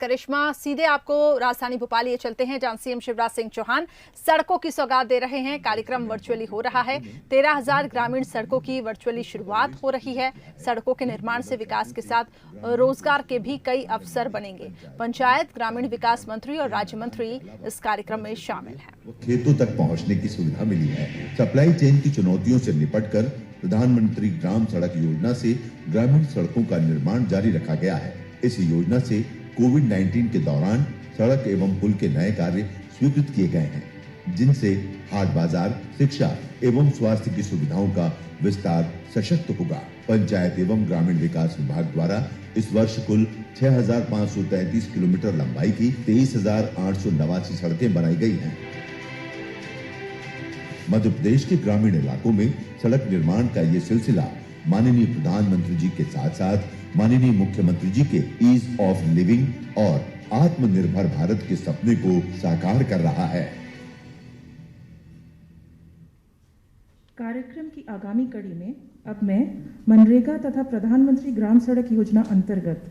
करिश्मा, सीधे आपको राजधानी भोपाल ये चलते हैं जहां सीएम शिवराज सिंह चौहान सड़कों की सौगात दे रहे हैं। कार्यक्रम वर्चुअली हो रहा है। 13,000 ग्रामीण सड़कों की वर्चुअली शुरुआत हो रही है। सड़कों के निर्माण से विकास के साथ रोजगार के भी कई अवसर बनेंगे। पंचायत ग्रामीण विकास मंत्री और राज्य मंत्री इस कार्यक्रम में शामिल हैं। खेतों तक पहुंचने की सुविधा मिली है। सप्लाई चेन की चुनौतियों से निपटकर प्रधानमंत्री ग्राम सड़क योजना से ग्रामीण सड़कों का निर्माण जारी रखा गया है। इस योजना से कोविड-19 के दौरान सड़क एवं पुल के नए कार्य स्वीकृत किए गए हैं, जिनसे हाट बाजार, शिक्षा एवं स्वास्थ्य की सुविधाओं का विस्तार सशक्त होगा। पंचायत एवं ग्रामीण विकास विभाग द्वारा इस वर्ष कुल 6,533 किलोमीटर लंबाई की 23,889 सड़कें बनाई गई हैं। मध्य प्रदेश के ग्रामीण इलाकों में सड़क निर्माण का ये सिलसिला माननीय प्रधानमंत्री जी के साथ साथ माननीय मुख्यमंत्री जी के ईज ऑफ लिविंग और आत्मनिर्भर भारत के सपने को साकार कर रहा है। कार्यक्रम की आगामी कड़ी में अब मैं मनरेगा तथा प्रधानमंत्री ग्राम सड़क योजना अंतर्गत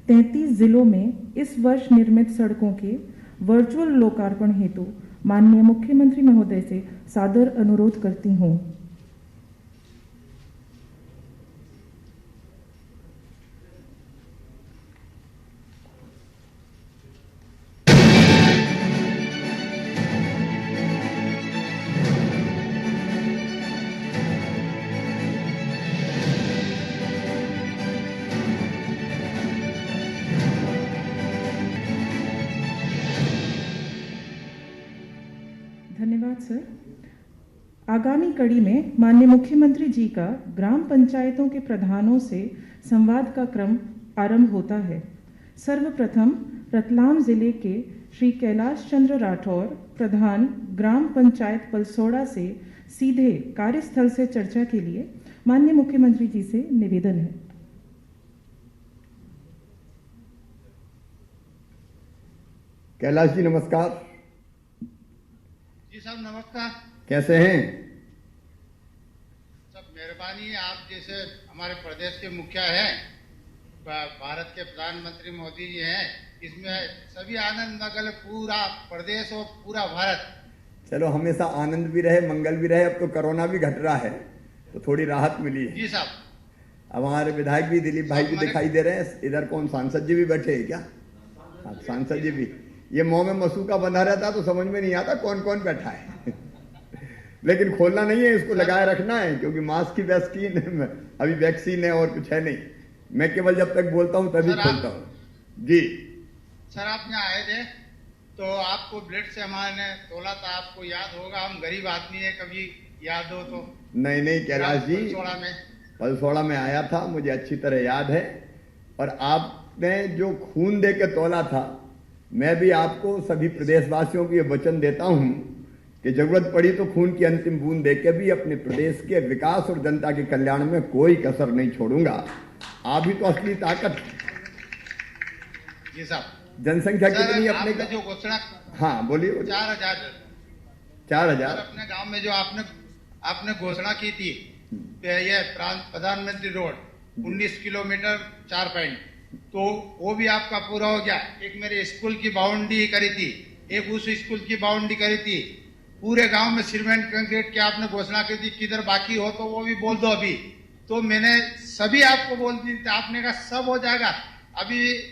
33 जिलों में इस वर्ष निर्मित सड़कों के वर्चुअल लोकार्पण हेतु माननीय मुख्यमंत्री महोदय से सादर अनुरोध करती हूँ। धन्यवाद सर। आगामी कड़ी में माननीय मुख्यमंत्री जी का ग्राम पंचायतों के प्रधानों से संवाद का क्रम आरंभ होता है। सर्वप्रथम रतलाम जिले के श्री कैलाश चंद्र राठौर, प्रधान ग्राम पंचायत पलसोड़ा से सीधे कार्यस्थल से चर्चा के लिए माननीय मुख्यमंत्री जी से निवेदन है। कैलाश जी नमस्कार। जी साहब नमस्कार। कैसे हैं? सब मेहरबानी है, आप जैसे हमारे प्रदेश के मुखिया हैं, भारत के प्रधानमंत्री मोदी जी हैं, इसमें सभी आनंद मंगल पूरा प्रदेश और पूरा भारत। चलो हमेशा आनंद भी रहे, मंगल भी रहे। अब तो कोरोना भी घट रहा है तो थोड़ी राहत मिली है। जी साहब। अब हमारे विधायक भी दिलीप भाई भी दिखाई दे रहे हैं। इधर कौन सांसद जी भी बैठे हैं क्या? हाँ, सांसद जी भी। ये मुंह में मसूका बंधा रहता तो समझ में नहीं आता कौन कौन बैठा है लेकिन खोलना नहीं है, इसको लगाए रखना है, क्योंकि मास्क की वैक्सीन अभी वैक्सीन है और कुछ है नहीं। मैं केवल जब तक बोलता हूँ तभी खोलता हूँ। जी सर, आप यहाँ आए थे तो आपको ब्लड से हमारे तोला था, आपको याद होगा। हम गरीब आदमी है, कभी याद हो तो। नहीं कैलाश जी, पलसोड़ा में आया था, मुझे अच्छी तरह याद है। और आपने जो खून दे के तोला था, मैं भी आपको सभी प्रदेशवासियों को ये वचन देता हूं कि जरूरत पड़ी तो खून की अंतिम बूंद देके भी अपने प्रदेश के विकास और जनता के कल्याण में कोई कसर नहीं छोड़ूंगा। आप ही तो असली ताकत। जी साहब। जनसंख्या कितनी अपने जो घोषणा, हाँ बोलिए। 4,000 अपने गांव में जो आपने घोषणा की थी, ये प्रधानमंत्री रोड 19 किलोमीटर 4 पॉइंट, तो वो भी आपका पूरा हो गया। एक मेरे स्कूल की बाउंड्री करी थी, एक उस स्कूल की बाउंड्री करी थी। पूरे गांव में सीमेंट कंक्रीट की आपने घोषणा की थी, किधर बाकी हो तो वो भी बोल दो अभी। तो मैंने सभी आपको बोल दी थी, आपने कहा सब हो जाएगा। अभी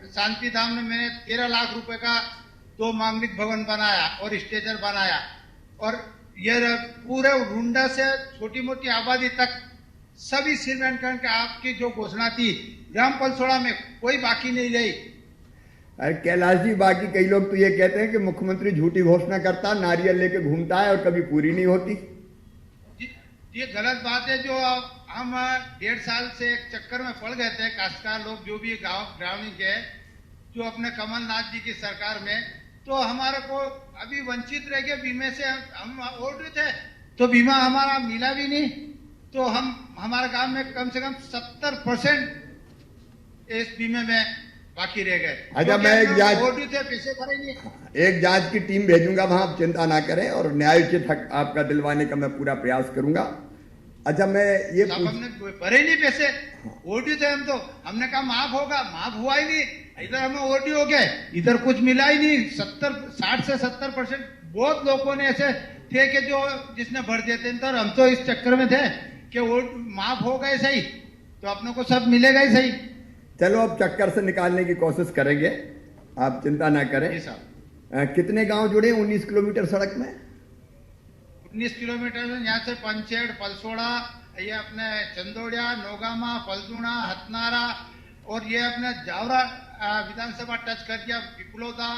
शांति धाम में मैंने 13 लाख रुपए का 2 मांगलिक भवन बनाया और स्ट्रेचर बनाया। और ये पूरे रुंडा से छोटी मोटी आबादी तक सभी सीमेंट करके आपकी जो घोषणा थी ग्राम पलसोड़ा में कोई बाकी नहीं रही। अरे कैलाश जी, बाकी कई लोग तो ये कहते हैं कि मुख्यमंत्री झूठी घोषणा करता, नारियल लेके घूमता है और कभी पूरी नहीं होती। ये गलत बात है। जो हम 1.5 साल से एक चक्कर में पड़ गए थे, काश्तकार लोग जो भी गांव ग्रामीण के, जो अपने कमलनाथ जी की सरकार में, तो हमारे को अभी वंचित रह गए बीमे से। हम ओढ़ थे तो बीमा हमारा मिला भी नहीं, तो हमारे गांव में कम से कम 70% इस बीमे में बाकी रह गए। अच्छा, मैं एक जांच की टीम भेजूंगा वहां, आप चिंता ना करें, और न्यायोचित हक आपका दिलवाने का मैं पूरा प्रयास करूंगा। अच्छा, मैं ये हमने भरे नहीं पैसे, ओटी थे हम, तो हमने कहा माफ होगा, माफ हुआ ही नहीं। इधर हमें ओडी हो गए, इधर कुछ मिला ही नहीं। 60 से 70% बहुत लोगों ने ऐसे थे कि जो जिसने भर देते थे, और हम तो इस चक्कर में थे कि वो माफ हो गए सही तो अपने को सब मिलेगा ही सही। चलो अब चक्कर से निकालने की कोशिश करेंगे, आप चिंता ना करें। जी साहब। कितने गांव जुड़े 19 किलोमीटर सड़क में? 19 किलोमीटर में यहाँ से पंचेड़, पलसोड़ा, ये अपने चंदोड़िया, नोगामा, फलदुणा, हथनारा, और ये अपने जावरा विधानसभा टच कर दिया, पिपलोदा,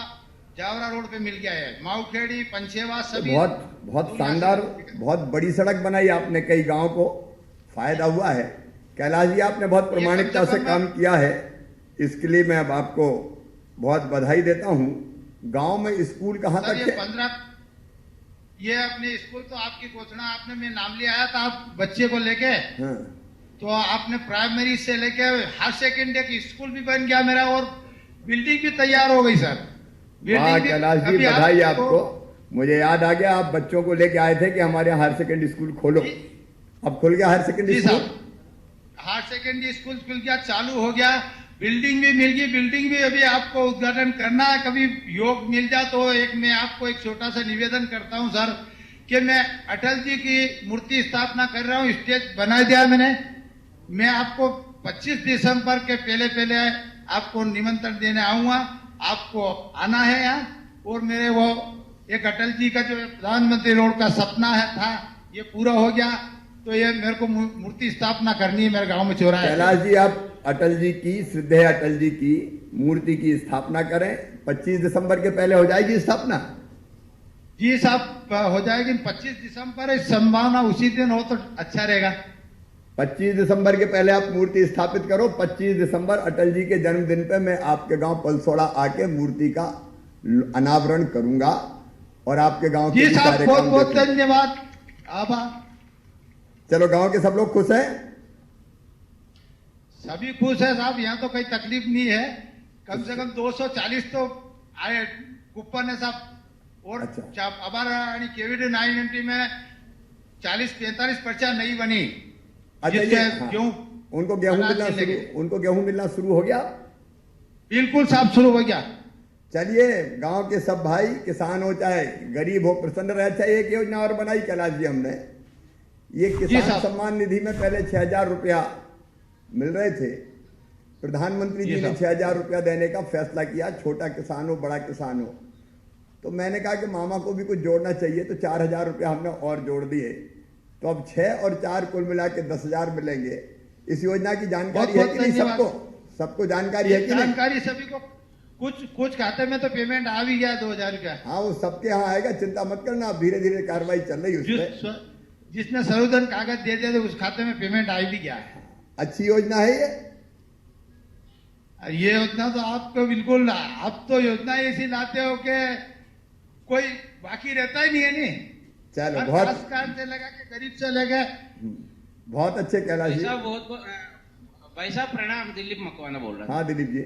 जावरा रोड पे मिल गया है, माऊखेड़ी, पंचेवा, सभी बहुत शानदार, बहुत बड़ी सड़क बनाई आपने, कई गांव को फायदा हुआ है। कैलाश जी, आपने बहुत प्रामाणिकता से काम किया है, इसके लिए मैं अब आपको बहुत बधाई देता हूं। गांव में स्कूल कहां तक है? ये अपने स्कूल तो आपकी घोषणा आपने, मैं नाम लिया आया था आप बच्चे को लेके, हाँ। तो आपने प्राइमरी से लेके हायर सेकेंडरी की स्कूल भी बन गया मेरा, और बिल्डिंग भी तैयार हो गई सर। वाह कैलाश जी, बधाई आपको। मुझे याद आ गया, आप बच्चों को लेके आए थे कि हमारे यहाँ हायर सेकेंडरी स्कूल खोलो। अब खुल गया higher secondary school? Higher secondary school खुल गया, चालू हो गया, बिल्डिंग भी मिल गई। बिल्डिंग भी अभी आपको उद्घाटन करना है, कभी योग मिल जाए तो। एक मैं आपको एक छोटा सा निवेदन करता हूं सर, कि मैं अटल जी की मूर्ति स्थापना कर रहा हूं, स्टेज बना दिया मैंने। मैं आपको 25 दिसंबर के पहले आपको निमंत्रण देने आऊंगा, आपको आना है यहाँ। और मेरे वो एक अटल जी का जो प्रधानमंत्री रोड का सपना था, ये पूरा हो गया, तो ये मेरे को मूर्ति स्थापना करनी है मेरे गांव में चौराहे। कैलाश जी, आप अटल जी की, श्रद्धेय अटल जी की मूर्ति की स्थापना करें। 25 दिसंबर के पहले हो जाएगी स्थापना? जी साहब, हो जाएगी 25 दिसंबर, संभावना उसी दिन हो तो अच्छा रहेगा। 25 दिसंबर के पहले आप मूर्ति स्थापित करो। 25 दिसंबर अटल जी के जन्मदिन पे मैं आपके गांव पलसोड़ा आके मूर्ति का अनावरण करूंगा, और आपके गांव के सारे बहुत बहुत धन्यवाद, आभार। चलो, गांव के सब लोग खुश हैं? सभी खुश है साहब, यहाँ तो कोई तकलीफ नहीं है। कम से कम 240 तो आए कूपन है साहब, और हमारा KVD-990 में 40-45 पर्चा नहीं बनी। अच्छा, क्यों? उनको गेहूं मिलना शुरू हो गया? बिल्कुल साहब, शुरू हो गया। चलिए, गांव के सब भाई, किसान हो चाहे गरीब हो, प्रसन्न रहे। अच्छा, एक योजना और बनाई कैलाश जी हमने, ये किसान सम्मान निधि में पहले 6,000 रुपया मिल रहे थे। प्रधानमंत्री जी ने 6,000 रुपया देने का फैसला किया, छोटा किसान हो बड़ा किसान हो। तो मैंने कहा कि मामा को भी कुछ जोड़ना चाहिए, तो 4,000 रुपया हमने और जोड़ दिए, तो अब 6 और 4 कुल मिला के 10,000 मिलेंगे। इस योजना की जानकारी है कि नहीं सबको? सबको जानकारी है कि नहीं? जानकारी सभी को, कुछ खाते में तो पेमेंट आ भी गया 2,000 रुपया। हाँ, वो सबके यहाँ आएगा, चिंता मत करना, धीरे धीरे कार्रवाई चल रही है उस पर। जिसने सर्वधन कागज दे दिया उस खाते में पेमेंट आ भी गया है। अच्छी योजना है ये योजना तो आपको बिल्कुल, आप तो योजना ऐसी लाते हो कि कोई बाकी रहता ही नहीं है। नहीं, चलो, बहुत से लगा के गरीब से लगा। बहुत अच्छे कैलाश जी। भाई साहब प्रणाम, दिलीप मकवाना बोल रहा था। हाँ दिलीप जी।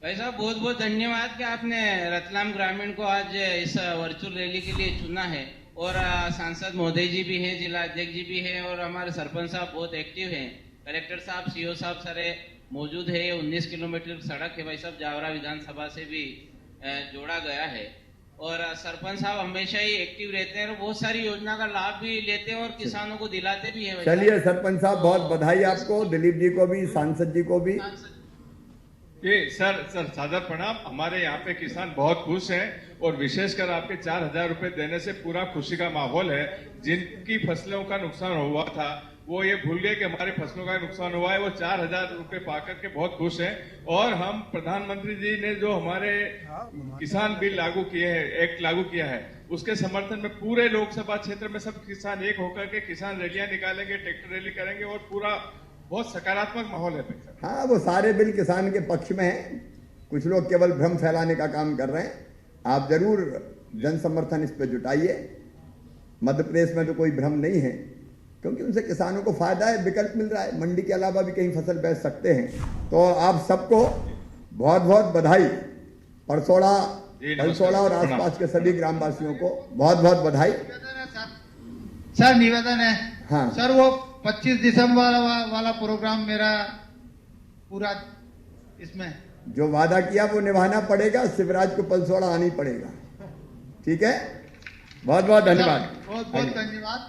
भाई साहब, बहुत बहुत धन्यवाद कि आपने रतलाम ग्रामीण को आज इस वर्चुअल रैली के लिए चुना है। और सांसद महोदय जी भी हैं, जिला अध्यक्ष जी भी हैं, और हमारे सरपंच साहब बहुत एक्टिव हैं, कलेक्टर साहब, सीओ साहब सारे मौजूद है। 19 किलोमीटर सड़क है भाई साहब, जावरा विधानसभा से भी जोड़ा गया है। और सरपंच साहब हमेशा ही एक्टिव रहते हैं और बहुत सारी योजना का लाभ भी लेते हैं और किसानों को दिलाते भी हैं। चलिए सरपंच साहब, बहुत बधाई आपको, दिलीप जी को भी, सांसद जी को भी। ये सर सादर प्रणाम। हमारे यहाँ पे किसान बहुत खुश हैं, और विशेषकर आपके 4,000 रुपए देने से पूरा खुशी का माहौल है। जिनकी फसलों का नुकसान हुआ था वो ये भूल गए कि हमारे फसलों का नुकसान हुआ है, वो 4,000 रुपए पाकर के बहुत खुश हैं। और हम प्रधानमंत्री जी ने जो हमारे किसान बिल लागू किए हैं, एक्ट लागू किया है, उसके समर्थन में पूरे लोकसभा क्षेत्र में सब किसान एक होकर के किसान रैलियां निकालेंगे, ट्रैक्टर रैली करेंगे, और पूरा बहुत सकारात्मक माहौल है। हाँ, वो सारे बिल किसान के पक्ष में हैं। कुछ लोग केवल भ्रम फैलाने का काम कर रहे हैं। आप जरूर जन समर्थन इस पर जुटाइए। मध्य प्रदेश में तो कोई भ्रम नहीं है, क्योंकि उनसे किसानों को फायदा है, विकल्प मिल रहा है, मंडी के अलावा भी कहीं फसल बेच सकते हैं। तो आप सबको बहुत बहुत बधाई। पलसोड़ा और आसपास के सभी ग्रामवासियों को बहुत बहुत बधाई। सर निवेदन है, हाँ सर, वो 25 दिसंबर वाला प्रोग्राम मेरा पूरा इसमें? जो वादा किया वो निभाना पड़ेगा, शिवराज को पलसोड़ा आनी पड़ेगा। ठीक है, बहुत बहुत धन्यवाद। बहुत बहुत धन्यवाद।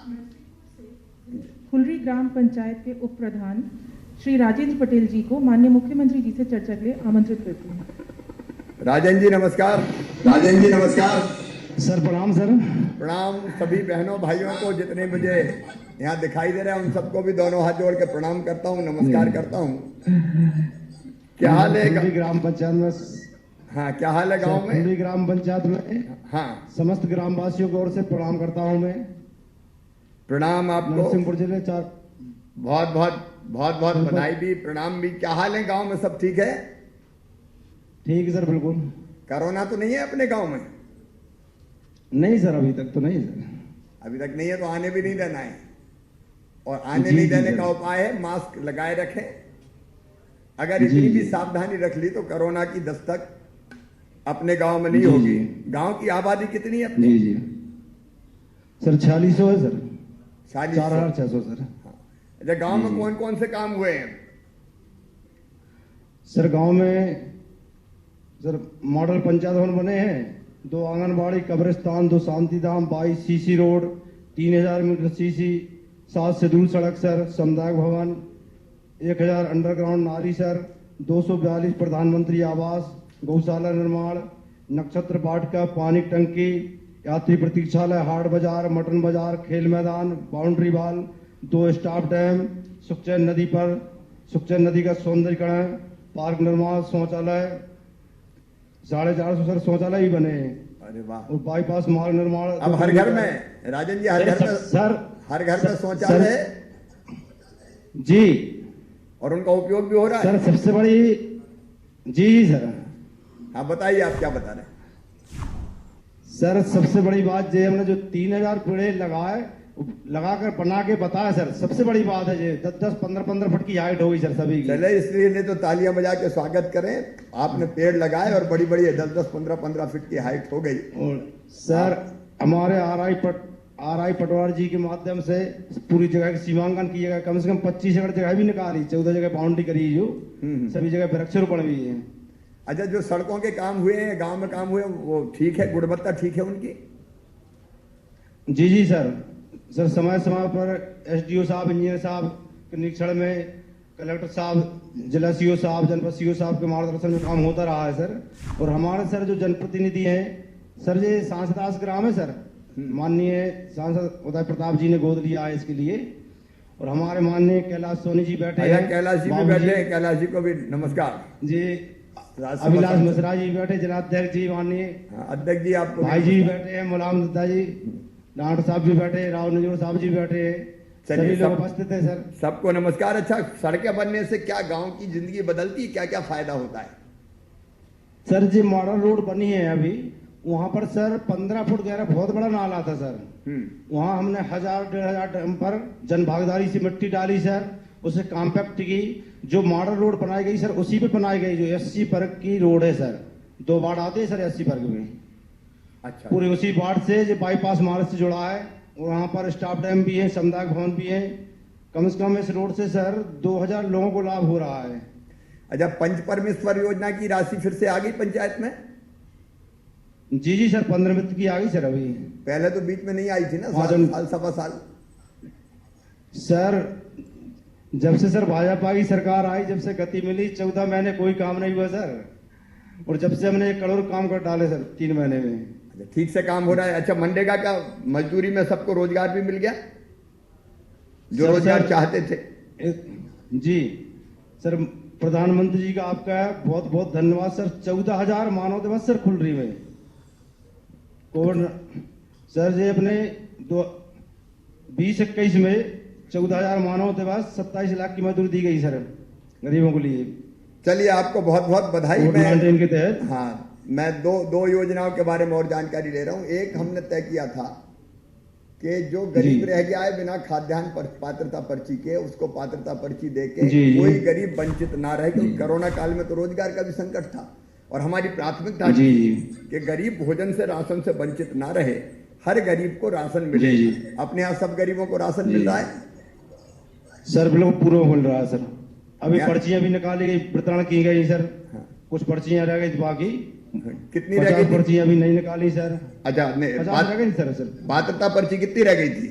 फुलरी ग्राम पंचायत के उप प्रधान श्री राजेंद्र पटेल जी को माननीय मुख्यमंत्री जी से चर्चा के लिए आमंत्रित करते हैं। राजेंद्र जी नमस्कार। राजेंद्र जी नमस्कार। सर प्रणाम। सर प्रणाम सभी बहनों भाइयों को जितने मुझे यहाँ दिखाई दे रहे हैं, उन सबको भी दोनों हाथ जोड़ के प्रणाम करता हूँ, नमस्कार करता हूँ। क्या हाल है ग्राम पंचायत में? हाँ, क्या हाल है गांव में? फुलरी ग्राम पंचायत में हाँ, समस्त ग्रामवासियों की ओर से प्रणाम करता हूँ मैं। प्रणाम आपको। नरसिंहपुर जिले बहुत बहुत बधाई भी, प्रणाम भी। क्या हाल है गांव में, सब ठीक है? ठीक है सर, बिल्कुल। कोरोना तो नहीं है अपने गांव में? नहीं सर, अभी तक तो नहीं सर। अभी तक नहीं है तो आने भी नहीं देना है, और आने नहीं देने का उपाय है मास्क लगाए रखें। अगर इतनी भी सावधानी रख ली तो कोरोना की दस्तक अपने गांव में नहीं होगी। गांव की आबादी कितनी है अपनी? जी सर 4600 है सर। 4600 सर। अच्छा, गांव में कौन कौन से काम हुए हैं? सर गांव में सर मॉडल पंचायत भवन बने हैं, 2 आंगनबाड़ी, कब्रिस्तान, 2 शांतिधाम, 22 CC road, 3000 metre CC, 7 schedule सड़क सर, सामुदायिक भवन, 1000 अंडरग्राउंड नाली सर, 242 प्रधानमंत्री आवास, गौशाला निर्माण, नक्षत्र वाटिका, पानी टंकी, यात्री प्रतीक्षालय, हाट बाजार, मटन बाजार, खेल मैदान, बाउंड्री वॉल, 2 स्टाफ डैम, सुखचैन नदी का सौंदर्यीकरण, पार्क निर्माण, शौचालय 450 सर शौचालय भी बने हैं। अरे वाह। और बाईपास मार्ग निर्माण। अब हर घर में राजन जी, हर घर में सर, हर घर में शौचालय है जी, और उनका उपयोग भी हो रहा है सर। सबसे बड़ी जी सर। हाँ बताइए, आप क्या बता रहे हैं? सर सबसे बड़ी बात ये, हमने जो 3000 पेड़ लगाकर बना के बताया सर, सबसे बड़ी बात है ये। 10-10, 15-15 फुट की हाइट होगी सर सभी की। चले, इसलिए तो तालियां बजा के स्वागत करें। आपने पेड़ लगाए और बड़ी बड़ी 10-10, 15-15 फीट की हाइट हो गई। और सर हमारे आरआई पटवार जी के माध्यम से पूरी जगह की सीमांकन किया गया। कम से कम 25 एकड़ जगह भी निकाली, 14 जगह बाउंड्री करी, जो सभी जगह वृक्षारोपण भी है। अच्छा, जो सड़कों के काम हुए हैं, गांव में काम हुए, वो ठीक है, गुणवत्ता ठीक है उनकी? जी सर समय पर एसडीओ साहब, इंजीनियर साहब के निरीक्षण में, कलेक्टर साहब, जिला सीओ साहब, जनपद सीओ साहब के मार्गदर्शन में काम होता रहा है सर। और हमारे सर जो जनप्रतिनिधि हैं सर, ये सांसदास ग्राम है सर, माननीय सांसद उदय प्रताप जी ने गोद लिया है इसके लिए। और हमारे माननीय कैलाश सोनी जी बैठे हैं। कैलाश जी भी बैठे हैं, कैलाश जी को भी नमस्कार जी। अभिलाष मिश्रा जी बैठे, जिलाध्यक्ष जी माननीय अध्यक्ष जी, आपको भाई जी बैठे हैं, मुलायम दत्ता जी, डांट साहब भी बैठे, राव नजूर साहब जी बैठे हैं, सभी लोग उपस्थित है सर। सबको नमस्कार। अच्छा, सड़कें बनने से क्या गांव की जिंदगी बदलती है, क्या क्या फायदा होता है? सर जी मॉडल रोड बनी है अभी, वहां पर सर 15 फुट गहरा बहुत बड़ा नाला था सर। वहां हमने 1000-1500 ड्रम पर जन भागीदारी से मिट्टी डाली सर, उसे कॉम्पैक्ट की। जो मॉडल रोड बनाई गई सर, उसी पे बनाई गई, जो 80 वर्ग की रोड है सर। 2 वार्ड आते हैं सर 80 वर्ग में। अच्छा, पूरे उसी वार्ड से जो बाईपास मार्ग से जुड़ा है, वहां पर स्टाफ डैम भी है, सामुदायिक भवन भी है। कम से कम इस रोड से सर 2000 लोगों को लाभ हो रहा है। अच्छा, पंच परमेश्वर योजना की राशि फिर से आ गई पंचायत में? जी सर, 15 वित्त की आ गई सर अभी। पहले तो बीच में नहीं आई थी ना, साल सवा साल। सर जब से सर भाजपा की सरकार आई, जब से गति मिली, 14 महीने कोई काम नहीं हुआ सर। और जब से हमने 1 करोड़ काम कर डाले सर 3 महीने में। अच्छा, ठीक से काम हो रहा है। अच्छा, मनरेगा का मजदूरी में सबको रोजगार भी मिल गया, जो रोजगार चाहते थे? जी सर, प्रधानमंत्री जी का आपका बहुत बहुत धन्यवाद सर। 14,000 मानव दिवस सर फुलरी में कोविड सर जी अपने 2021 में 14,000 मानव दिवस, 27 लाख की मजदूरी दी गई सर गरीबों के लिए। चलिए, आपको बहुत बहुत बधाई। कोविड-19 के तहत हाँ, मैं दो योजनाओं के बारे में और जानकारी ले रहा हूँ। एक हमने तय किया था कि जो गरीब रह गया है बिना खाद्यान्न पात्रता पर्ची के, उसको पात्रता पर्ची देके कोई गरीब वंचित ना रहे, क्योंकि कोरोना काल में तो रोजगार का भी संकट था और हमारी प्राथमिकता थी कि गरीब भोजन से, राशन से वंचित ना रहे, हर गरीब को राशन मिले। अपने यहाँ सब गरीबों को राशन मिल रहा है सर? बिल्कुल पूरा मिल रहा है सर। अभी पर्चियां भी निकाली गई, वितरण की गई सर। कुछ पर्चियां रह गई, बाकी कितनी रह गई? पर्चियां भी नहीं निकाली सर। अच्छा, 50 रह गई सर। पात्रता पर्ची कितनी रह गई थी?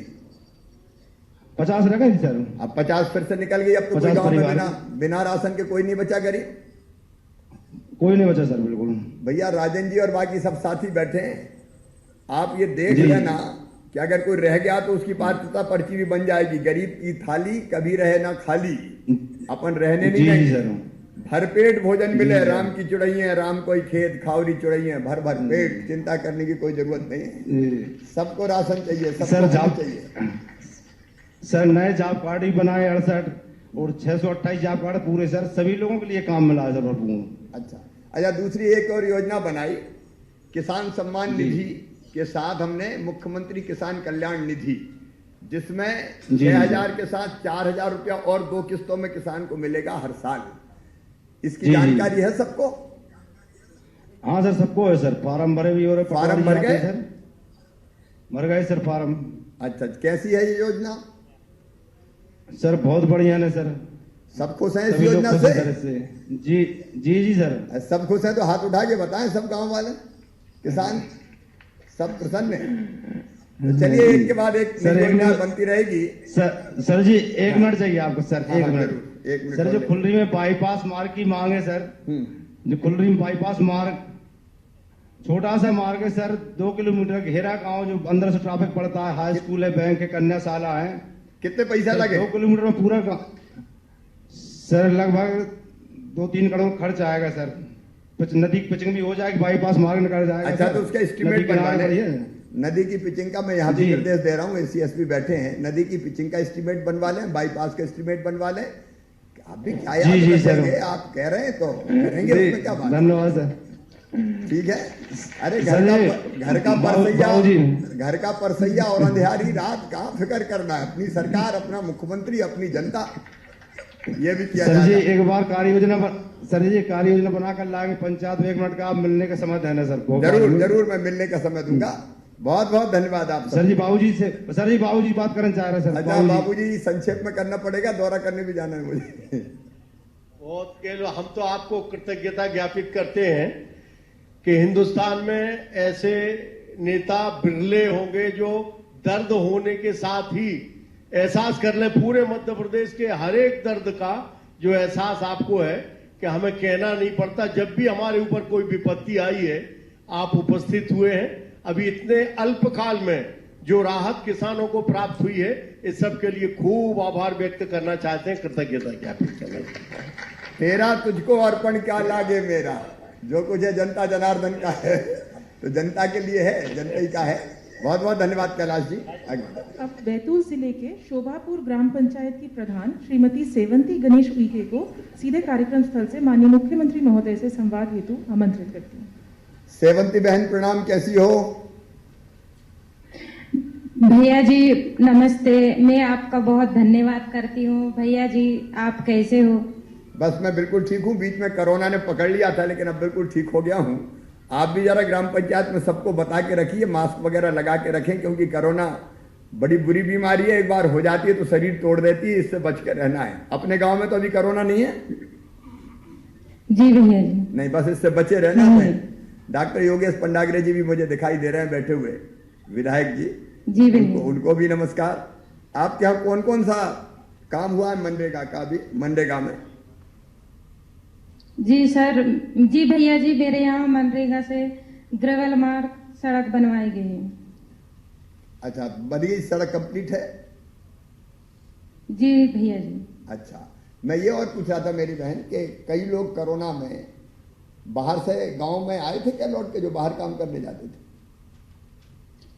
50 रह गई सर। अब 50 फिर से निकल गई। अब तो कोई गांव में बिना राशन के कोई नहीं बचा गरीब? कोई नहीं बचा सर, बिल्कुल। भैया राजन जी और बाकी सब साथी बैठे हैं, आप ये देख लेना कि अगर कोई रह गया तो उसकी पात्रता पर्ची भी बन जाएगी। गरीब की थाली कभी रहे ना खाली, अपन रहने नहीं देंगे। भरपेट भोजन मिले, राम की चुड़ैया राम कोई खेत खावरी चुड़ैया, भर भर पेट, चिंता करने की कोई जरूरत नहीं है। सबको राशन चाहिए, सबको चाहिए। सर नए जॉब कार्ड भी बनाए 68 और 628 जॉब कार्ड पूरे सर, सभी लोगों के लिए काम मिला है सर भरपूर। अच्छा, दूसरी एक और योजना बनाई, किसान सम्मान निधि के साथ हमने मुख्यमंत्री किसान कल्याण निधि, जिसमें 6,000 के साथ 4,000 रुपया और 2 किस्तों में किसान को मिलेगा हर साल। इसकी जानकारी है सबको? हाँ सर, सबको है सर। फार्म भरे भी हो रहे। फार्म भर गए सर? भर गए सर फार्म। अच्छा, कैसी है ये योजना? सर बहुत बढ़िया है सर। सब खुश हैं इस योजना से? जी जी जी सर, सब खुश हैं तो हाथ उठा के बताएं, सब गांव वाले किसान सब प्रसन्न हैं। तो चलिए एक के बाद एक योजना बनती रहेगी। सर जी 1 मिनट चाहिए आपको सर। 1 minute sir. जो खुलरी में बाईपास मार्ग की मांग है सर, जो खुलरी में बाईपास मार्ग छोटा सा मार्ग है सर, 2 किलोमीटर घेरा गांव, जो अंदर से ट्रैफिक पड़ता है, हाई स्कूल है, बैंक है, कन्याशाला है। कितने पैसा लगे? 2 किलोमीटर में पूरा सर लगभग 2-3 करोड़ खर्च आएगा सर। नदी की पिचिंग भी हो जाएगी, बाईपास मार्ग निकल जाएगा। अच्छा, तो उसका एस्टीमेट बनवा लें। नदी की पिचिंग का मैं यहाँ भी निर्देश दे रहा हूँ, एससी बैठे हैं, नदी की पिचिंग का एस्टीमेट बनवा लें, बाईपास का एस्टीमेट बनवा लें। आप भी क्या याद रखेंगे? आप कह रहे हैं तो करेंगे, उसमें क्या बात। धन्यवाद सर। ठीक है। अरे घर का परसैया और अंधेरी रात का फिक्र करना है। अपनी सरकार, अपना मुख्यमंत्री, अपनी जनता, ये भी किया सर जी। एक बार कार्य योजना बनाकर लाएंगे पंचायत में। 1 मिनट का आप मिलने का समय देना सर। जरूर मैं मिलने का समय दूंगा। बहुत बहुत धन्यवाद आप सर जी। बाबूजी से सर जी, बाबूजी बात करना चाह रहे हैं सर। अच्छा बाबूजी, संक्षेप में करना पड़ेगा, दौरा करने भी जाना है मुझे। बहुत के लोग, हम तो आपको कृतज्ञता ज्ञापित करते हैं कि हिंदुस्तान में ऐसे नेता बिरले होंगे जो दर्द होने के साथ ही एहसास कर ले। पूरे मध्य प्रदेश के हर एक दर्द का जो एहसास आपको है कि हमें कहना नहीं पड़ता। जब भी हमारे ऊपर कोई विपत्ति आई है, आप उपस्थित हुए हैं। अभी इतने अल्पकाल में जो राहत किसानों को प्राप्त हुई है, इस सब के लिए खूब आभार व्यक्त करना चाहते हैं, कृतज्ञता ज्ञापित करना चाहते हैं। तेरा तुझको अर्पण क्या लागे मेरा, जो कुछ है जनता जनार्दन का है, तो जनता के लिए है, जनता ही का है। बहुत बहुत धन्यवाद कैलाश जी। अब बैतूल जिले के शोभापुर ग्राम पंचायत की प्रधान श्रीमती सेवंती गणेश उइके को सीधे कार्यक्रम स्थल से माननीय मुख्यमंत्री महोदय से संवाद हेतु आमंत्रित करती हूँ। सेवंती बहन प्रणाम, कैसी हो? भैया जी नमस्ते, मैं आपका बहुत धन्यवाद करती हूँ। भैया जी आप कैसे हो? बस मैं बिल्कुल ठीक हूँ। बीच में कोरोना ने पकड़ लिया था, लेकिन अब बिल्कुल ठीक हो गया हूँ। आप भी जरा ग्राम पंचायत में सबको बता के रखिए, मास्क वगैरह लगा के रखें, क्योंकि कोरोना बड़ी बुरी बीमारी है। एक बार हो जाती है तो शरीर तोड़ देती है, इससे बच के रहना है। अपने गांव में तो अभी कोरोना नहीं है? जी भैया जी। नहीं, बस इससे बचे रहना है। डॉक्टर योगेश पंडागरे जी भी मुझे दिखाई दे रहे हैं बैठे हुए, विधायक जी भैया, उनको भी नमस्कार। आपके यहाँ कौन कौन सा काम हुआ है मनरेगा का? भी मनरेगा में जी सर, जी भैया जी, मेरे यहाँ मनरेगा से ग्रेवल मार्ग सड़क बनवाई गई है। अच्छा, बन गई सड़क कंप्लीट है? जी भैया जी। अच्छा, मैं ये और पूछ रहा था मेरी बहन कि कई लोग कोरोना में बाहर से गांव में आए थे क्या लौट के, जो बाहर काम करने जाते थे?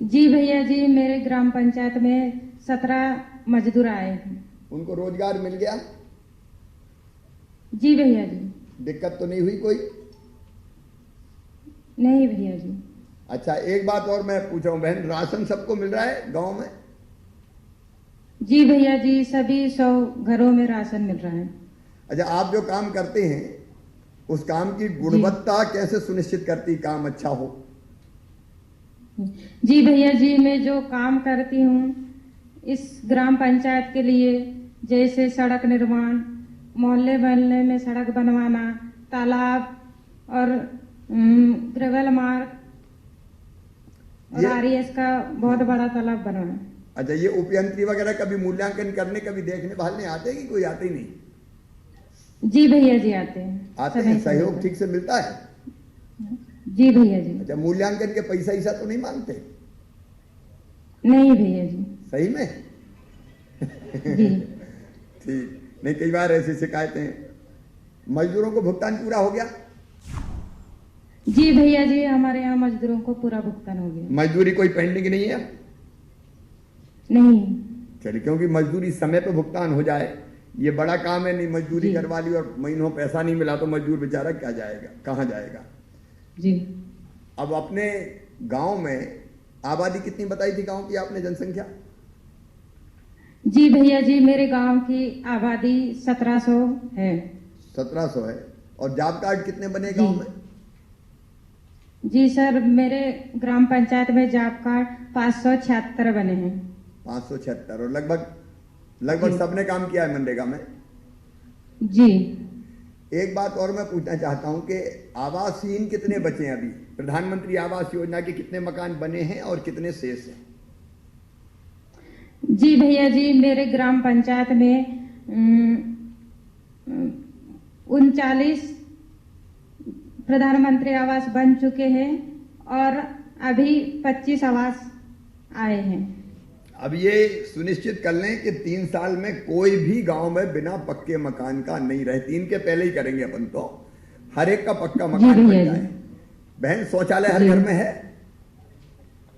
जी भैया जी, मेरे ग्राम पंचायत में 17 मजदूर आए थे। उनको रोजगार मिल गया? जी भैया जी। दिक्कत तो नहीं हुई कोई? नहीं भैया जी। अच्छा, एक बात और मैं पूछ रहा हूँ बहन, राशन सबको मिल रहा है गांव में? जी भैया जी, सभी 100 घरों में राशन मिल रहा है। अच्छा, आप जो काम करते हैं उस काम की गुणवत्ता कैसे सुनिश्चित करती, काम अच्छा हो? जी भैया जी, मैं जो काम करती हूँ इस ग्राम पंचायत के लिए, जैसे सड़क निर्माण, मोहल्ले मोहल्ले में सड़क बनवाना, तालाब और ग्रेवल मार्ग और आरईएस का बहुत बड़ा तालाब बनवाना। अच्छा, ये उपयंत्री वगैरह कभी मूल्यांकन करने कभी देखने भालने आते हैं कि कोई आते ही नहीं? जी भैया जी आते हैं। आते हैं, सहयोग ठीक से मिलता है? जी भैया जी। अच्छा, मूल्यांकन के पैसा ईसा तो नहीं मांगते? नहीं भैया जी। सही में? जी ठीक। नहीं, कई बार ऐसी शिकायतें। मजदूरों को भुगतान पूरा हो गया? जी भैया जी, हमारे यहाँ मजदूरों को पूरा भुगतान हो गया। मजदूरी कोई पेंडिंग नहीं है? नहीं। चलिए, क्योंकि मजदूरी समय पे भुगतान हो जाए ये बड़ा काम है। नहीं मजदूरी करवा ली और महीनों पैसा नहीं मिला तो मजदूर बेचारा क्या जाएगा, कहाँ जाएगा? जी। अब अपने गांव में आबादी कितनी बताई थी गांव की आपने, जनसंख्या? जी भैया जी, मेरे गांव की आबादी 1700 है। 1700 है। और जॉब कार्ड कितने बने गांव में? जी सर, मेरे ग्राम पंचायत में जॉब कार्ड 576 बने हैं। 576। और लगभग सबने काम किया है मनरेगा में? जी। एक बात और मैं पूछना चाहता हूं कि आवासहीन कितने बचे हैं अभी? प्रधानमंत्री आवास योजना के कितने मकान बने हैं और कितने शेष हैं? जी भैया जी, मेरे ग्राम पंचायत में 39 प्रधानमंत्री आवास बन चुके हैं और अभी 25 आवास आए हैं। अब ये सुनिश्चित कर लें कि 3 साल में कोई भी गांव में बिना पक्के मकान का नहीं रहे। 3 के पहले ही करेंगे अपन तो, हर एक का पक्का मकान बन जाए। बहन, शौचालय हर घर में है?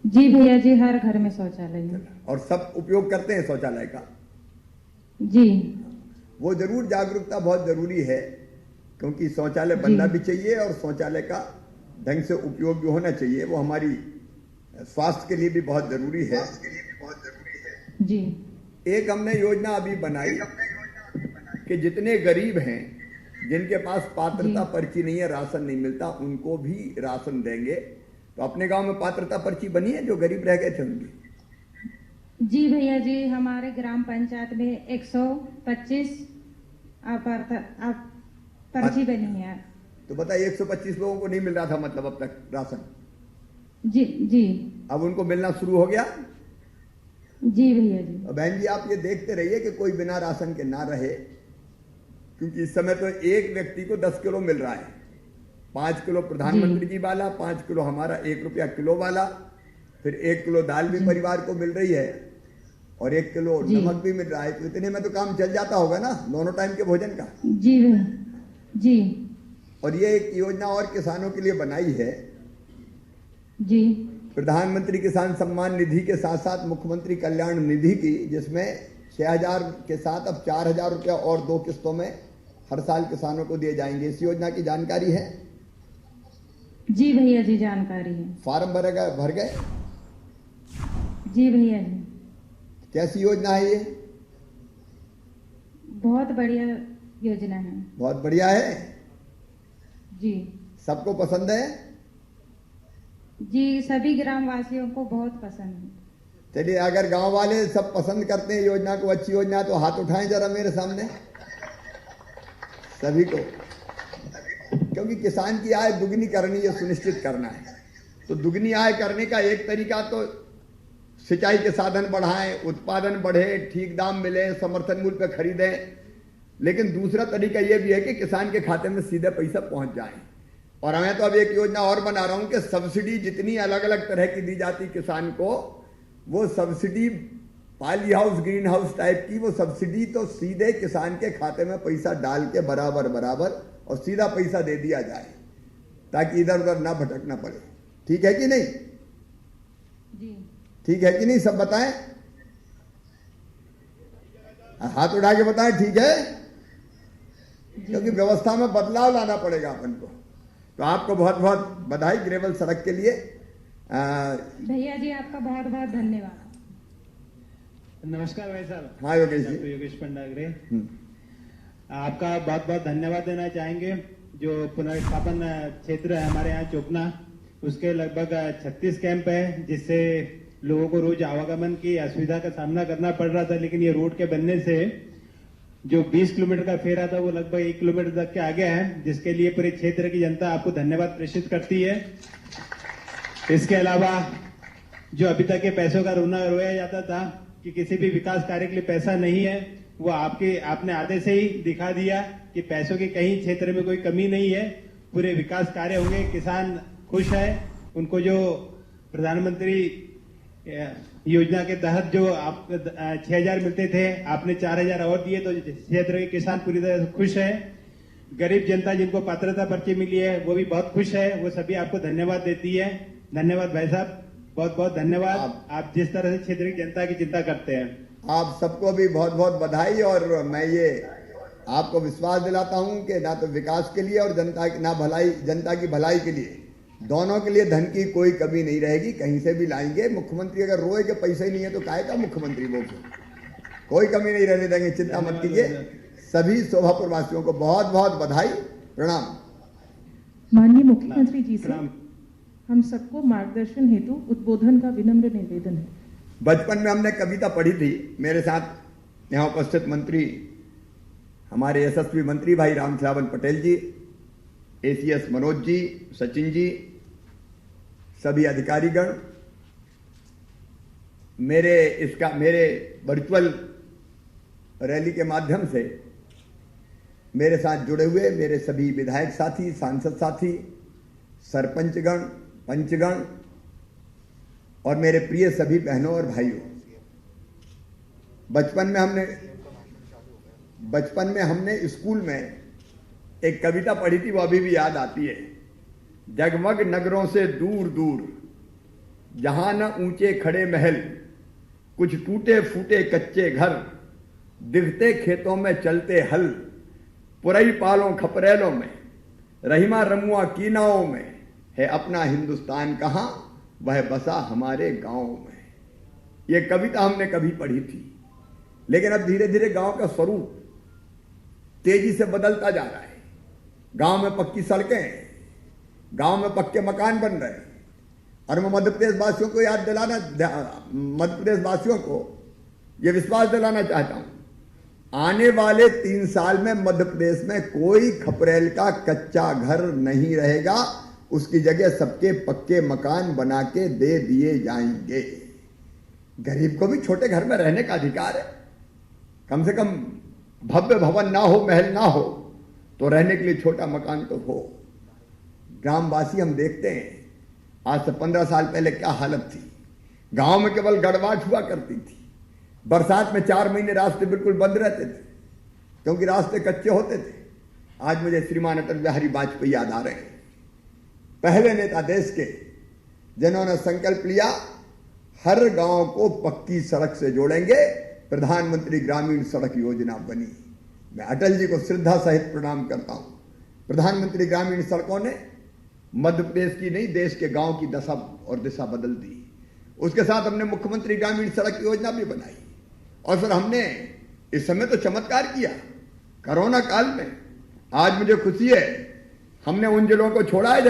जी भैया जी, हर घर में शौचालय है। और सब उपयोग करते हैं शौचालय का? जी। वो जरूर जागरूकता बहुत जरूरी है, क्योंकि शौचालय बनना भी चाहिए और शौचालय का ढंग से उपयोग भी होना चाहिए। वो हमारी स्वास्थ्य के लिए भी बहुत जरूरी है। जी। एक हमने योजना अभी बनाई कि जितने गरीब हैं, जिनके पास पात्रता पर्ची नहीं है, राशन नहीं मिलता, उनको भी राशन देंगे। तो अपने गांव में पात्रता पर्ची बनी है जो गरीब रह गए थे उनकी? जी भैया जी, हमारे ग्राम पंचायत में 125 पर्ची बनी है। तो बताइए, 125 लोगों को नहीं मिल रहा था मतलब अब तक राशन? जी जी। अब उनको मिलना शुरू हो गया? जी भैया जी। बहन जी, आप ये देखते रहिए कि कोई बिना राशन के ना रहे, क्योंकि इस समय तो एक व्यक्ति को 10 किलो मिल रहा है। 5 किलो प्रधानमंत्री जी वाला, 5 किलो हमारा 1 रुपया किलो वाला, फिर 1 किलो दाल भी परिवार को मिल रही है और 1 किलो नमक भी मिल रहा है। तो इतने में तो काम चल जाता होगा ना, दोनों टाइम के भोजन का? जी जी। और ये एक योजना और किसानों के लिए बनाई है जी, प्रधानमंत्री किसान सम्मान निधि के साथ साथ मुख्यमंत्री कल्याण निधि की, जिसमें 6000 के साथ अब 4000 रुपया और 2 किस्तों में हर साल किसानों को दिए जाएंगे। इस योजना की जानकारी है? जी भैया जी, जानकारी है। फॉर्म भर गए? जी भैया जी। कैसी योजना है ये? बहुत बढ़िया योजना है। बहुत बढ़िया है जी। सबको पसंद है? जी, सभी ग्रामवासियों को बहुत पसंद है। चलिए, अगर गांव वाले सब पसंद करते हैं योजना को, अच्छी योजना, तो हाथ उठाएं जरा मेरे सामने सभी को, क्योंकि किसान की आय दुगनी करनी है, सुनिश्चित करना है। तो दुगनी आय करने का एक तरीका तो सिंचाई के साधन बढ़ाएं, उत्पादन बढ़े, ठीक दाम मिले, समर्थन मूल्य पे खरीदें। लेकिन दूसरा तरीका यह भी है कि किसान के खाते में सीधे पैसा पहुंच जाए। और मैं तो अब एक योजना और बना रहा हूं कि सब्सिडी जितनी अलग अलग तरह की दी जाती किसान को, वो subsidy poly house, green house type की, वो सब्सिडी तो सीधे किसान के खाते में पैसा डाल के बराबर और सीधा पैसा दे दिया जाए, ताकि इधर उधर ना भटकना पड़े। ठीक है कि नहीं? जी। ठीक है कि नहीं? सब बताएं, हाथ उठा के बताएं। ठीक है? क्योंकि व्यवस्था में बदलाव लाना पड़ेगा अपन को। तो आपको बहुत बहुत बधाई ग्रेवल सड़क के लिए। भैया जी, आपका बहुत बहुत धन्यवाद। नमस्कार भाई साहब। हाँ योगेश जी। योगेश पंडागरे, आपका बहुत बहुत धन्यवाद देना चाहेंगे। जो पुनर्स्थापन क्षेत्र है हमारे यहाँ चोपना, उसके लगभग 36 कैंप है, जिससे लोगों को रोज आवागमन की असुविधा का सामना करना पड़ रहा था। लेकिन ये रोड के बनने से जो 20 किलोमीटर का फेरा था वो लगभग 1 किलोमीटर तक के आगे है, जिसके लिए पूरे क्षेत्र की जनता आपको धन्यवाद प्रेषित करती है। इसके अलावा जो अभी तक के पैसों का रोया जाता था कि किसी भी विकास कार्य के लिए पैसा नहीं है, वो आपने आधे से ही दिखा दिया कि पैसों की कहीं क्षेत्र में कोई कमी नहीं है, पूरे विकास कार्य होंगे। किसान खुश है, उनको जो प्रधानमंत्री योजना के तहत जो आप 6,000 मिलते थे, आपने 4,000 और दिए, तो क्षेत्र के किसान पूरी तरह से खुश है। गरीब जनता जिनको पात्रता पर्ची मिली है वो भी बहुत खुश है, वो सभी आपको धन्यवाद देती है। धन्यवाद भाई साहब, बहुत बहुत धन्यवाद। आप जिस तरह से क्षेत्र की जनता की चिंता करते हैं, आप सबको भी बहुत बहुत बधाई। और मैं ये आपको विश्वास दिलाता हूं कि ना तो विकास के लिए और जनता की भलाई के लिए, दोनों के लिए धन की कोई कमी नहीं रहेगी, कहीं से भी लाएंगे। मुख्यमंत्री अगर रोए के पैसे ही नहीं है तो काहे का मुख्यमंत्री वो, कोई कमी नहीं रहने देंगे, चिंता मत कीजिए। सभी शोभापुर वासियों को बहुत बहुत बधाई, प्रणाम। माननीय मुख्यमंत्री जी से हम सबको मार्गदर्शन हेतु उद्बोधन का विनम्र निवेदन है। बचपन में हमने कविता पढ़ी थी, मेरे साथ यहाँ उपस्थित मंत्री, हमारे यशस्वी मंत्री भाई रामखिलावन पटेल जी, एसीएस मनोज जी, सचिन जी, सभी अधिकारीगण मेरे वर्चुअल रैली के माध्यम से मेरे साथ जुड़े हुए मेरे सभी विधायक साथी, सांसद साथी, सरपंचगण, पंचगण और मेरे प्रिय सभी बहनों और भाइयों, बचपन में हमने स्कूल में एक कविता पढ़ी थी, वो अभी भी याद आती है। जगमग नगरों से दूर दूर, जहां न ऊंचे खड़े महल, कुछ टूटे फूटे कच्चे घर, दिखते खेतों में चलते हल, पुरई पालों खपरेलों में, रहीमा रमुआ कीनाओं में, है अपना हिंदुस्तान कहाँ, वह बसा हमारे गांव में। ये कविता हमने कभी पढ़ी थी, लेकिन अब धीरे धीरे गांव का स्वरूप तेजी से बदलता जा रहा है। गांव में पक्की सड़कें, गांव में पक्के मकान बन रहे हैं। और मैं मध्य प्रदेश वासियों को यह विश्वास दिलाना चाहता हूं, आने वाले 3 साल में मध्य प्रदेश में कोई खपरेल का कच्चा घर नहीं रहेगा, उसकी जगह सबके पक्के मकान बना के दे दिए जाएंगे। गरीब को भी छोटे घर में रहने का अधिकार है, कम से कम भव्य भवन ना हो, महल ना हो, तो रहने के लिए छोटा मकान तो हो। ग्रामवासी हम देखते हैं, आज से 15 साल पहले क्या हालत थी। गांव में केवल गड़वाट हुआ करती थी, बरसात में 4 महीने रास्ते बिल्कुल बंद रहते थे क्योंकि रास्ते कच्चे होते थे। आज मुझे श्रीमान अटल बिहारी वाजपेयी याद आ रहे हैं, पहले नेता देश के जिन्होंने संकल्प लिया हर गांव को पक्की सड़क से जोड़ेंगे। प्रधानमंत्री ग्रामीण सड़क योजना बनी। मैं अटल जी को श्रद्धा सहित प्रणाम करता हूं। प्रधानमंत्री ग्रामीण सड़कों ने मध्य प्रदेश की नहीं, देश के गांव की दशा और दिशा बदल दी। उसके साथ हमने मुख्यमंत्री ग्रामीण सड़क योजना भी बनाई और फिर हमने इस समय तो चमत्कार किया कोरोना काल में। आज मुझे खुशी है, हमने उन जिलों को छोड़ा है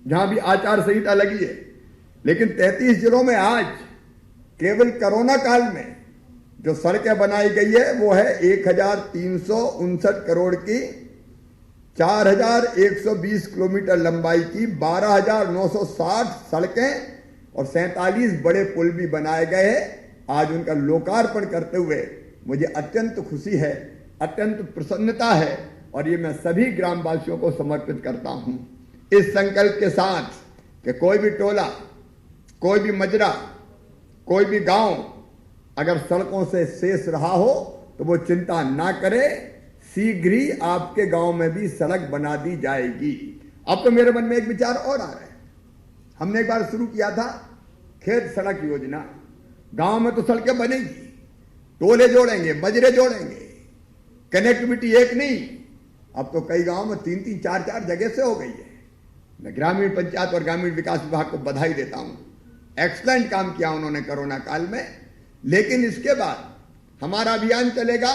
जहां भी आचार संहिता लगी है, लेकिन 33 जिलों में आज केवल कोरोना काल में जो सड़कें बनाई गई है वो है 1,359 करोड़ की, 4,120 किलोमीटर लंबाई की, 12,960 सड़कें और 47 बड़े पुल भी बनाए गए हैं। आज उनका लोकार्पण करते हुए मुझे अत्यंत खुशी है, अत्यंत प्रसन्नता है और ये मैं सभी ग्रामवासियों को समर्पित करता हूं इस संकल्प के साथ कि कोई भी टोला, कोई भी मजरा, कोई भी गांव अगर सड़कों से शेष रहा हो तो वो चिंता ना करे, शीघ्र ही आपके गांव में भी सड़क बना दी जाएगी। अब तो मेरे मन में एक विचार और आ रहा है, हमने एक बार शुरू किया था खेत सड़क योजना। गांव में तो सड़कें बनेगी, टोले जोड़ेंगे, मजरे जोड़ेंगे, कनेक्टिविटी एक नहीं, अब तो कई गांव में 3-3, 4-4 जगह से हो गई है। मैं ग्रामीण पंचायत और ग्रामीण विकास विभाग को बधाई देता हूं, एक्सलेंट काम किया उन्होंने कोरोना काल में। लेकिन इसके बाद हमारा अभियान चलेगा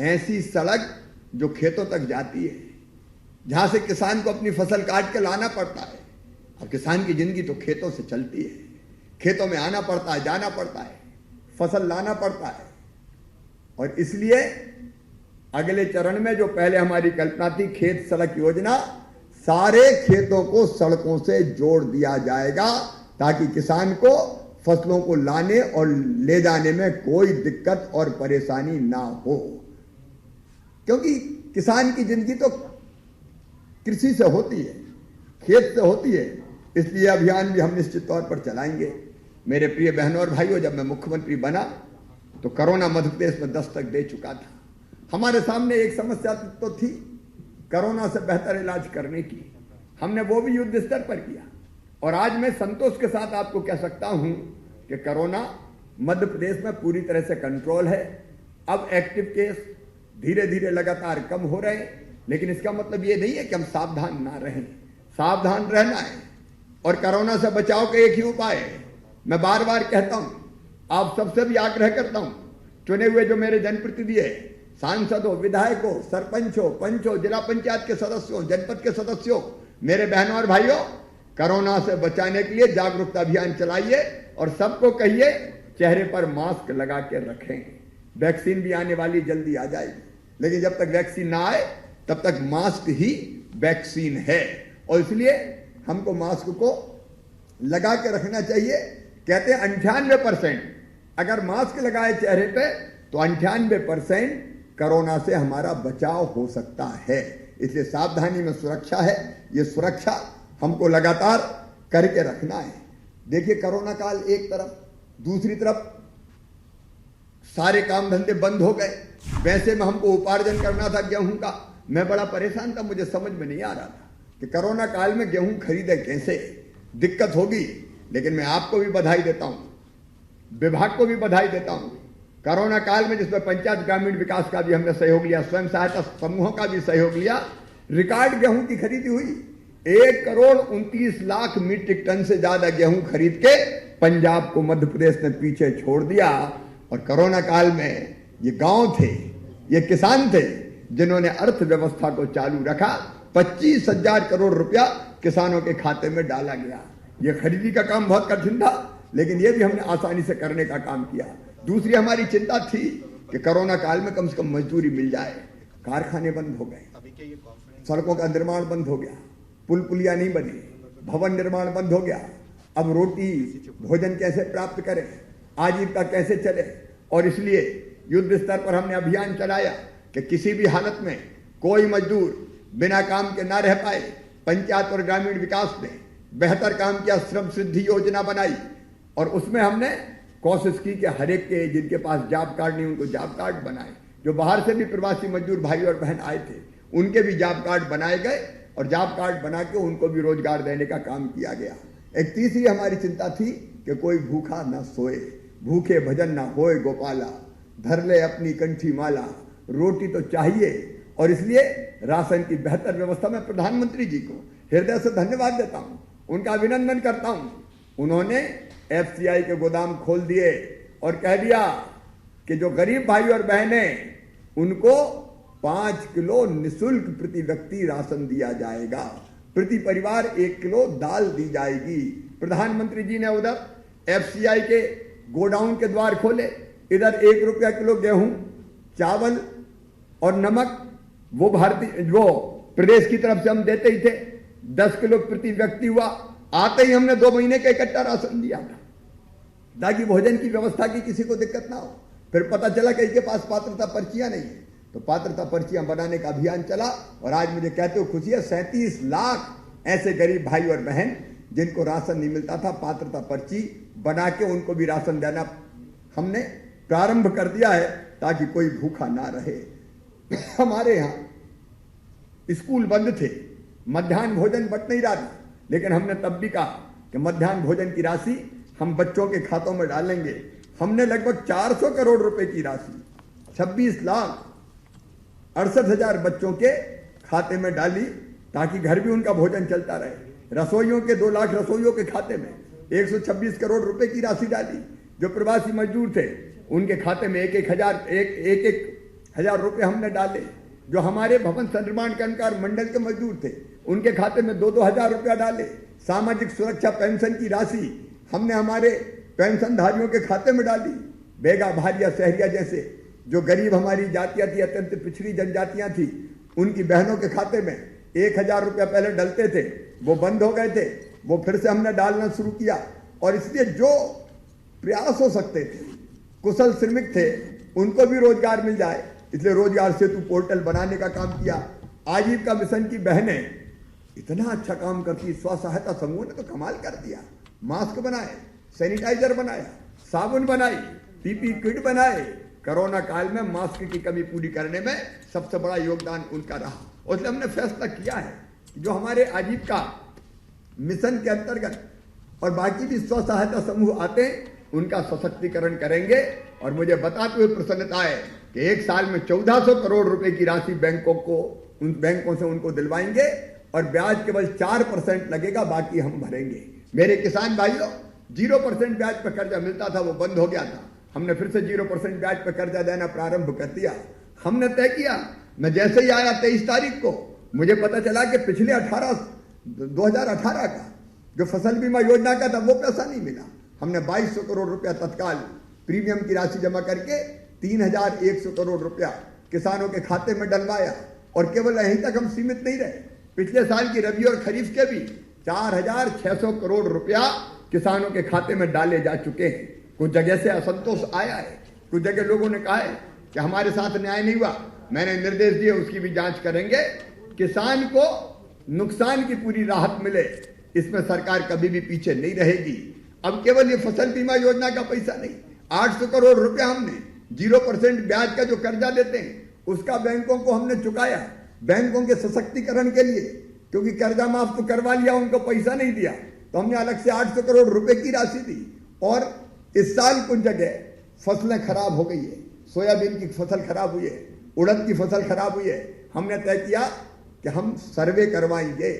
ऐसी सड़क जो खेतों तक जाती है, जहां से किसान को अपनी फसल काट के लाना पड़ता है। अब किसान की जिंदगी तो खेतों से चलती है, खेतों में आना पड़ता है, जाना पड़ता है, फसल लाना पड़ता है। और इसलिए अगले चरण में जो पहले हमारी कल्पना थी खेत सड़क योजना, सारे खेतों को सड़कों से जोड़ दिया जाएगा ताकि किसान को फसलों को लाने और ले जाने में कोई दिक्कत और परेशानी ना हो, क्योंकि किसान की जिंदगी तो कृषि से होती है, खेत से होती है। इसलिए अभियान भी हम निश्चित तौर पर चलाएंगे। मेरे प्रिय बहनों और भाइयों, जब मैं मुख्यमंत्री बना तो कोरोना मध्य प्रदेश में दस्तक दे चुका था। हमारे सामने एक समस्या तो थी कोरोना से बेहतर इलाज करने की, हमने वो भी युद्ध स्तर पर किया और आज मैं संतोष के साथ आपको कह सकता हूं कि कोरोना मध्य प्रदेश में पूरी तरह से कंट्रोल है। अब एक्टिव केस धीरे धीरे लगातार कम हो रहे हैं, लेकिन इसका मतलब ये नहीं है कि हम सावधान ना रहें। सावधान रहना है और कोरोना से बचाव का एक ही उपाय है। मैं बार बार कहता हूं, आप सबसे भी आग्रह करता हूं, चुने हुए जो मेरे जनप्रतिनिधि है, सांसदों, विधायकों, सरपंचों, पंचों, जिला पंचायत के सदस्यों, जनपद के सदस्यों, मेरे बहनों और भाइयों, कोरोना से बचाने के लिए जागरूकता अभियान चलाइए और सबको कहिए चेहरे पर मास्क लगा के रखें। वैक्सीन भी आने वाली, जल्दी आ जाएगी, लेकिन जब तक वैक्सीन ना आए तब तक मास्क ही वैक्सीन है और इसलिए हमको मास्क को लगा के रखना चाहिए। कहते हैं 98% अगर मास्क लगाए चेहरे पे तो 98% कोरोना से हमारा बचाव हो सकता है। इसलिए सावधानी में सुरक्षा है, ये सुरक्षा हमको लगातार करके रखना है। देखिए कोरोना काल एक तरफ, दूसरी तरफ सारे काम धंधे बंद हो गए। वैसे में हमको उपार्जन करना था गेहूं का, मैं बड़ा परेशान था, मुझे समझ में नहीं आ रहा था कि कोरोना काल में गेहूं खरीदे कैसे, दिक्कत होगी। लेकिन मैं आपको भी बधाई देता हूं, विभाग को भी बधाई देता हूं। कोरोना काल में जिसमें पंचायत ग्रामीण विकास का भी हमने सहयोग लिया, स्वयं सहायता समूहों का भी सहयोग लिया, रिकॉर्ड गेहूं की खरीदी हुई। 1,29,00,000 मीट्रिक टन से ज्यादा गेहूं खरीद के पंजाब को मध्य प्रदेश ने पीछे छोड़ दिया। और कोरोना काल में ये गांव थे, ये किसान थे जिन्होंने अर्थव्यवस्था को चालू रखा। 25,000 करोड़ रुपया किसानों के खाते में डाला गया। ये खरीदी का काम बहुत कठिन था, लेकिन ये भी हमने आसानी से करने का काम किया। दूसरी हमारी चिंता थी कि कोरोना काल में कम से कम मजदूरी मिल जाए। कारखाने बंद हो गए, सड़कों का निर्माण बंद हो गया, पुल पुलिया नहीं बने, भवन निर्माण बंद हो गया। अब रोटी भोजन कैसे प्राप्त करें, आजीविका कैसे चले। और इसलिए युद्ध स्तर पर हमने अभियान चलाया कि किसी भी हालत में कोई मजदूर बिना काम के ना रह पाए। पंचायत और ग्रामीण विकास ने बेहतर काम किया, श्रम सिद्धि योजना बनाई और उसमें हमने कोशिश की कि हर एक के जिनके पास जॉब कार्ड नहीं उनको जॉब कार्ड बनाए। जो बाहर से भी प्रवासी मजदूर भाई और बहन आए थे उनके भी जॉब कार्ड बनाए गए और जॉब कार्ड बना के उनको भी रोजगार देने का काम किया गया। एक तीसरी हमारी चिंता थी कि कोई भूखा न सोए, भूखे भजन ना होए गोपाला, धर ले अपनी कंठी माला। रोटी तो चाहिए और इसलिए राशन की बेहतर व्यवस्था में प्रधानमंत्री जी को हृदय से धन्यवाद देता हूं, उनका अभिनंदन करता हूं। उन्होंने FCI के गोदाम खोल दिए और कह दिया कि जो गरीब भाई और बहनें उनको 5 किलो निःशुल्क प्रति व्यक्ति राशन दिया जाएगा, प्रति परिवार 1 किलो दाल दी जाएगी। प्रधानमंत्री जी ने उधर FCI के गोडाउन के द्वार खोले, इधर 1 रुपया किलो गेहूं, चावल और नमक वो प्रदेश की तरफ से हम देते ही थे। 10 किलो प्रति व्यक्ति हुआ। आते ही हमने 2 महीने का इकट्ठा राशन दिया था ताकि भोजन की व्यवस्था की किसी को दिक्कत ना हो। फिर पता चला कि इनके पास पात्रता पर्चियां नहीं है, तो पात्रता पर्चियां बनाने का अभियान चला और आज मुझे कहते हुए खुशी है 37 लाख ऐसे गरीब भाई और बहन जिनको राशन नहीं मिलता था, पात्रता पर्ची बना के उनको भी राशन देना हमने प्रारंभ कर दिया है ताकि कोई भूखा ना रहे। हमारे यहां स्कूल बंद थे, मध्याह्न भोजन बट नहीं रहा था, लेकिन हमने तब भी कहा कि मध्याह्न भोजन की राशि हम बच्चों के खातों में डालेंगे। हमने लगभग 400 करोड़ रुपए की राशि 26,68,000 बच्चों के खाते में डाली ताकि घर भी उनका भोजन चलता रहे। रसोइयों के 2 लाख रसोइयों के खाते में 126 करोड़ रुपए की राशि डाली। जो प्रवासी मजदूर थे उनके खाते में एक एक हजार रुपए हमने डाले। जो हमारे भवन निर्माण कर्मकार मंडल के मजदूर थे उनके खाते में 2-2 हजार रुपया डाले। सामाजिक सुरक्षा पेंशन की राशि हमने हमारे पेंशनधारियों के खाते में डाली। बेगा, भारिया, शहरिया जैसे जो गरीब हमारी जातियां थी, अत्यंत पिछड़ी जनजातियां थी, उनकी बहनों के खाते में 1000 रुपया पहले डलते थे, वो बंद हो गए थे, वो फिर से हमने डालना शुरू किया। और इसलिए जो प्रयास हो सकते थे, कुशल श्रमिक थे, उनको भी रोजगार मिल जाए, इसलिए रोजगार सेतु पोर्टल बनाने का काम किया। आजीविका मिशन की बहनें इतना अच्छा काम करती, स्व सहायता समूह ने तो कमाल कर दिया। मास्क बनाए, सैनिटाइजर बनाया, साबुन बनाई, पीपी किट बनाए। कोरोना काल में मास्क की कमी पूरी करने में सबसे बड़ा योगदान उनका रहा। और इसलिए हमने फैसला किया है कि जो हमारे आजीविका मिशन के अंतर्गत और बाकी भी स्व सहायता समूह आते हैं, उनका सशक्तिकरण करेंगे। और मुझे बताते हुए प्रसन्नता है कि एक साल में 1400 करोड़ रुपए की राशि उन बैंकों से उनको दिलवाएंगे और ब्याज केवल 4% लगेगा, बाकी हम भरेंगे। मेरे किसान भाइयों, 0% ब्याज पर कर्जा मिलता था, वो बंद हो गया था। हमने फिर से 0% ब्याज पर कर्जा देना प्रारंभ कर दिया। हमने तय किया, मैं जैसे ही आया 23 तारीख को मुझे पता चला कि पिछले 2018 का जो फसल बीमा योजना का था, वो पैसा नहीं मिला। हमने 2200 करोड़ रुपया तत्काल प्रीमियम की राशि जमा करके 3100 करोड़ रुपया किसानों के खाते में डलवाया। और केवल यहीं तक हम सीमित नहीं रहे, पिछले साल की रबी और खरीफ के भी 4600 करोड़ रुपया किसानों के खाते में डाले जा चुके हैं। कुछ जगह से असंतोष आया है, कुछ जगह लोगों ने कहा है कि हमारे साथ न्याय नहीं हुआ। मैंने निर्देश दिए, उसकी भी जांच करेंगे। किसान को नुकसान की पूरी राहत मिले, इसमें सरकार कभी भी पीछे नहीं रहेगी। अब केवल ये फसल बीमा योजना का पैसा नहीं, 800 करोड़ रुपया हमने 0% ब्याज का जो कर्जा देते हैं उसका बैंकों को हमने चुकाया, बैंकों के सशक्तिकरण के लिए। क्योंकि कर्जा माफ तो करवा लिया, उनको पैसा नहीं दिया, तो हमने अलग से 800 करोड़ रुपए की राशि दी। और इस साल कुछ जगह फसलें खराब हो गई है, सोयाबीन की फसल खराब हुई है, उड़द की फसल खराब हुई है। हमने तय किया कि हम सर्वे करवाएंगे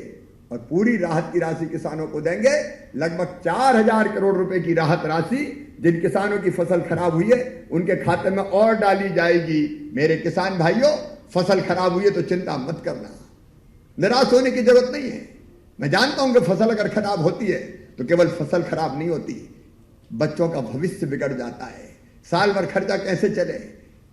और पूरी राहत की राशि किसानों को देंगे। लगभग 4000 करोड़ रुपए की राहत राशि जिन किसानों की फसल खराब हुई है उनके खाते में और डाली जाएगी। मेरे किसान भाइयों, फसल खराब हुई है तो चिंता मत करना, निराश होने की जरूरत नहीं है। मैं जानता हूं कि फसल अगर खराब होती है तो केवल फसल खराब नहीं होती, बच्चों का भविष्य बिगड़ जाता है। साल भर खर्चा कैसे चले,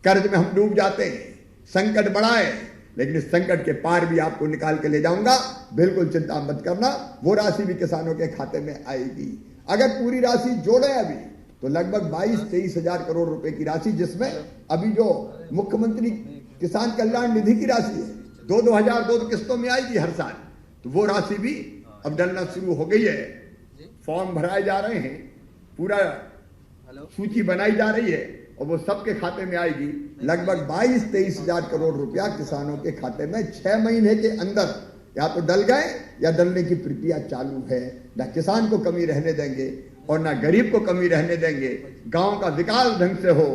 कर्ज में हम डूब जाते हैं, संकट बड़ा है, लेकिन इस संकट के पार भी आपको निकाल के ले जाऊंगा, बिल्कुल चिंता मत करना। वो राशि भी किसानों के खाते में आएगी। अगर पूरी राशि जोड़े अभी तो लगभग 22-23 हजार करोड़ रुपए की राशि, जिसमें अभी जो मुख्यमंत्री किसान कल्याण निधि की राशि है 2-2 किस्तों में आएगी हर साल, तो वो राशि भी अब डलना शुरू हो गई है। फॉर्म भराए जा रहे हैं, पूरा सूची बनाई जा रही है और वो सबके खाते में आएगी। लगभग 22-23 हजार करोड़ रुपया किसानों के खाते में 6 महीने के अंदर या तो डल गए या डलने की प्रक्रिया चालू है। ना किसान को कमी रहने देंगे और ना गरीब को कमी रहने देंगे। गांव का विकास ढंग से हो,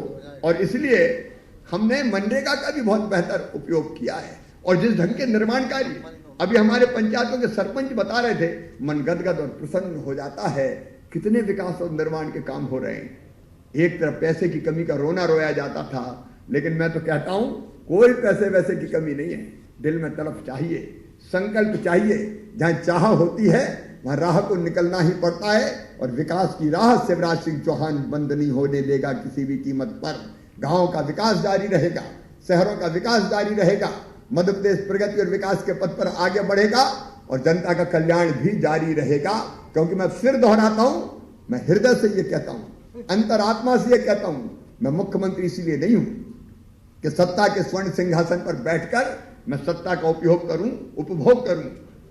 और इसलिए हमने मनरेगा का भी बहुत बेहतर उपयोग किया है। और जिस ढंग के निर्माण कार्य अभी हमारे पंचायतों के सरपंच बता रहे थे, मन गदगद और प्रसन्न हो जाता है। कितने विकास और निर्माण के काम हो रहे हैं। एक तरफ पैसे की कमी का रोना रोया जाता था, लेकिन मैं तो कहता हूं कोई पैसे वैसे की कमी नहीं है। दिल में तड़प चाहिए, संकल्प चाहिए। जहां चाह होती है वहां राह को निकलना ही पड़ता है। और विकास की राह शिवराज सिंह चौहान बंद नहीं होने देगा किसी भी कीमत पर। गांव का विकास जारी रहेगा, शहरों का विकास जारी रहेगा, मध्य प्रदेश प्रगति और विकास के पथ पर आगे बढ़ेगा और जनता का कल्याण भी जारी रहेगा। क्योंकि मैं फिर दोहराता हूं, मैं हृदय से ये कहता हूं, अंतरात्मा से ये कहता हूं, मैं मुख्यमंत्री इसलिए नहीं हूं कि सत्ता के स्वर्ण सिंहासन पर बैठकर मैं सत्ता का उपभोग करूं।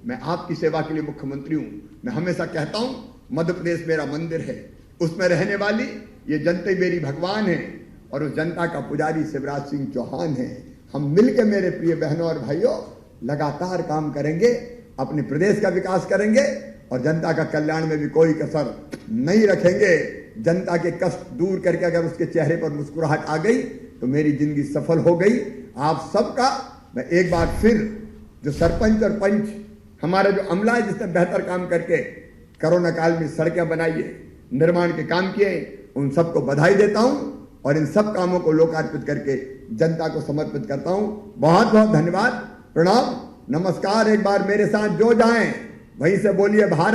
मैं आपकी सेवा के लिए मुख्यमंत्री हूं। मैं हमेशा कहता हूं, मध्य प्रदेश मेरा मंदिर है, उसमें रहने वाली ये जनता मेरी भगवान है और उस जनता का पुजारी शिवराज सिंह चौहान है। हम मिलकर मेरे प्रिय बहनों और भाइयों लगातार काम करेंगे, अपने प्रदेश का विकास करेंगे और जनता का कल्याण में भी कोई कसर नहीं रखेंगे। जनता के कष्ट दूर करके अगर उसके चेहरे पर मुस्कुराहट आ गई तो मेरी जिंदगी सफल हो गई। आप सबका मैं एक बार फिर, जो सरपंच और पंच हमारा जो अमला है जिसने बेहतर काम करके कोरोना काल में सड़कें बनाई है, निर्माण के काम किए, उन सबको बधाई देता हूं और इन सब कामों को लोकार्पित करके जनता को समर्पित करता हूं। बहुत बहुत धन्यवाद, प्रणाम, नमस्कार। एक बार मेरे साथ जो जाएं वहीं से बोलिए भारत।